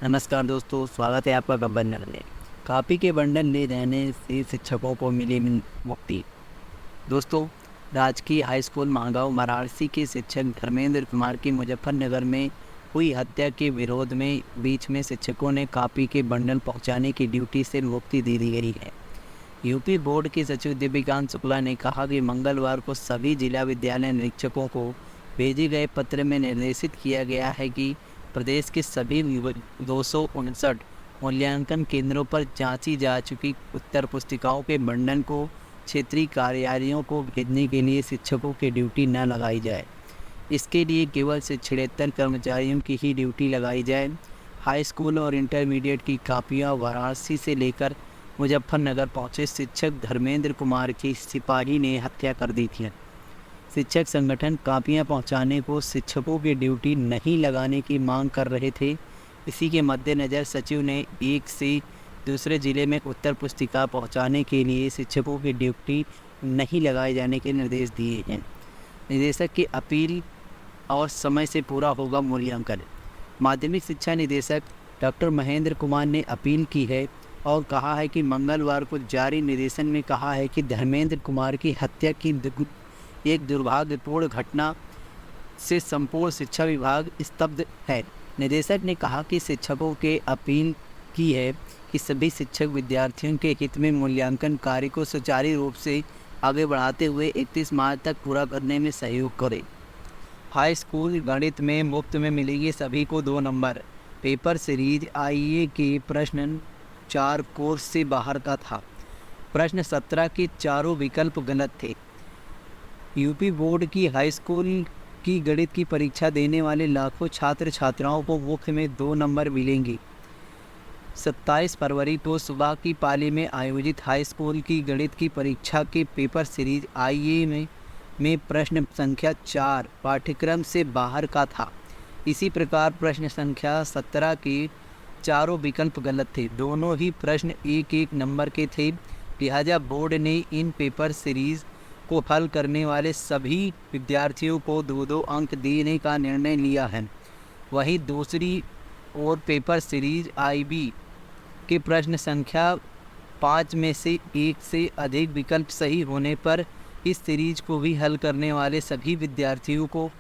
नमस्कार दोस्तों, स्वागत है आपका गब्बर में। कापी के बंडल ले जाने से शिक्षकों को मिली मुक्ति। दोस्तों, राजकीय हाई स्कूल मांगांव वाराणसी के शिक्षक धर्मेंद्र कुमार की मुजफ्फरनगर में हुई हत्या के विरोध में बीच में शिक्षकों ने कापी के बंडल पहुंचाने की ड्यूटी से मुक्ति दे दी गई है। यूपी बोर्ड के सचिव दिव्यकांत शुक्ला ने कहा कि मंगलवार को सभी जिला विद्यालय निरीक्षकों को भेजे गए पत्र में निर्देशित किया गया है कि प्रदेश के सभी 259 मूल्यांकन केंद्रों पर जांची जा चुकी उत्तर पुस्तिकाओं के बंडल को क्षेत्रीय कार्यालयों को भेजने के लिए शिक्षकों की ड्यूटी न लगाई जाए। इसके लिए केवल 76 कर्मचारियों की ही ड्यूटी लगाई जाए। हाई स्कूल और इंटरमीडिएट की कापियां वाराणसी से लेकर मुजफ्फरनगर पहुंचे शिक्षक धर्मेंद्र कुमार की सिपाही ने हत्या कर दी थी। शिक्षक संगठन कापियां पहुंचाने को शिक्षकों की ड्यूटी नहीं लगाने की मांग कर रहे थे। इसी के मद्देनज़र सचिव ने एक से दूसरे ज़िले में उत्तर पुस्तिका पहुंचाने के लिए शिक्षकों की ड्यूटी नहीं लगाए जाने के निर्देश दिए हैं। निदेशक की अपील और समय से पूरा होगा मूल्यांकन। माध्यमिक शिक्षा निदेशक डॉक्टर महेंद्र कुमार ने अपील की है और कहा है कि मंगलवार को जारी निर्देशन में कहा है कि धर्मेंद्र कुमार की हत्या की एक दुर्भाग्यपूर्ण घटना से संपूर्ण शिक्षा विभाग स्तब्ध है। निदेशक ने कहा कि शिक्षकों के अपील की है कि सभी शिक्षक विद्यार्थियों के हित में मूल्यांकन कार्य को सुचारू रूप से आगे बढ़ाते हुए 31 मार्च तक पूरा करने में सहयोग करें। हाई स्कूल गणित में मुफ्त में मिलेगी सभी को 2 नंबर। पेपर सीरीज आईए के प्रश्न 4 कोर्स से बाहर का था। प्रश्न 17 के चारों विकल्प गलत थे। यूपी बोर्ड की हाई स्कूल की गणित की परीक्षा देने वाले लाखों छात्र छात्राओं को मुफ्त में 2 नंबर मिलेंगे। 27 फरवरी को सुबह की पाली में आयोजित हाई स्कूल की गणित की परीक्षा के पेपर सीरीज आईए में प्रश्न संख्या 4 पाठ्यक्रम से बाहर का था। इसी प्रकार प्रश्न संख्या 17 के चारों विकल्प गलत थे। दोनों ही प्रश्न 1-1 नंबर के थे। लिहाजा बोर्ड ने इन पेपर सीरीज़ को हल करने वाले सभी विद्यार्थियों को 2-2 अंक देने का निर्णय लिया है। वहीं दूसरी ओर पेपर सीरीज आईबी के प्रश्न संख्या 5 में से 1 से अधिक विकल्प सही होने पर इस सीरीज को भी हल करने वाले सभी विद्यार्थियों को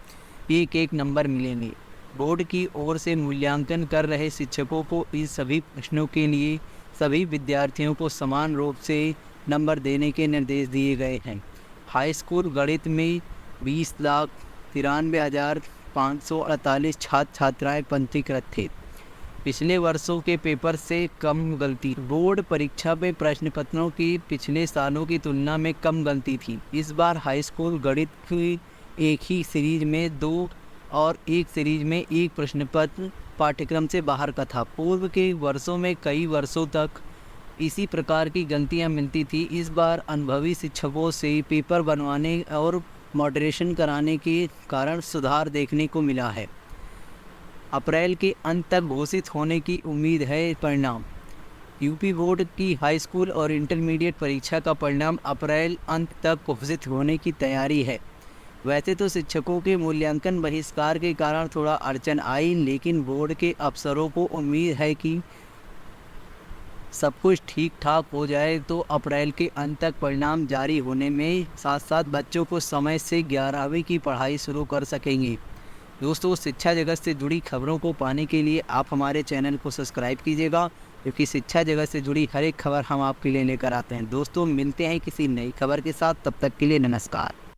1-1 नंबर मिलेंगे। बोर्ड की ओर से मूल्यांकन कर रहे शिक्षकों को इन सभी प्रश्नों के लिए सभी विद्यार्थियों को समान रूप से नंबर देने के निर्देश दिए गए हैं। हाई स्कूल गणित में 20,93,548 छात्र छात्राएँ पंजीकृत थे। पिछले वर्षों के पेपर से कम गलती। बोर्ड परीक्षा में प्रश्न पत्रों की पिछले सालों की तुलना में कम गलती थी। इस बार हाई स्कूल गणित की एक ही सीरीज में 2 और एक सीरीज में 1 प्रश्न पत्र पाठ्यक्रम से बाहर का था। पूर्व के वर्षों में कई वर्षों तक इसी प्रकार की गलतियां मिलती थी। इस बार अनुभवी शिक्षकों से पेपर बनवाने और मॉडरेशन कराने के कारण सुधार देखने को मिला है। अप्रैल के अंत तक घोषित होने की उम्मीद है। परिणाम। यूपी बोर्ड की हाई स्कूल और इंटरमीडिएट परीक्षा का परिणाम अप्रैल अंत तक घोषित होने की तैयारी है। वैसे तो शिक्षकों के मूल्यांकन बहिष्कार के कारण थोड़ा अड़चन आई, लेकिन बोर्ड के अफसरों को उम्मीद है कि सब कुछ ठीक ठाक हो जाए तो अप्रैल के अंत तक परिणाम जारी होने में साथ साथ बच्चों को समय से 11वीं की पढ़ाई शुरू कर सकेंगे। दोस्तों, शिक्षा जगत से जुड़ी खबरों को पाने के लिए आप हमारे चैनल को सब्सक्राइब कीजिएगा, क्योंकि शिक्षा जगत से जुड़ी हर एक खबर हम आपके लिए लेकर आते हैं। दोस्तों, मिलते हैं किसी नई खबर के साथ। तब तक के लिए नमस्कार।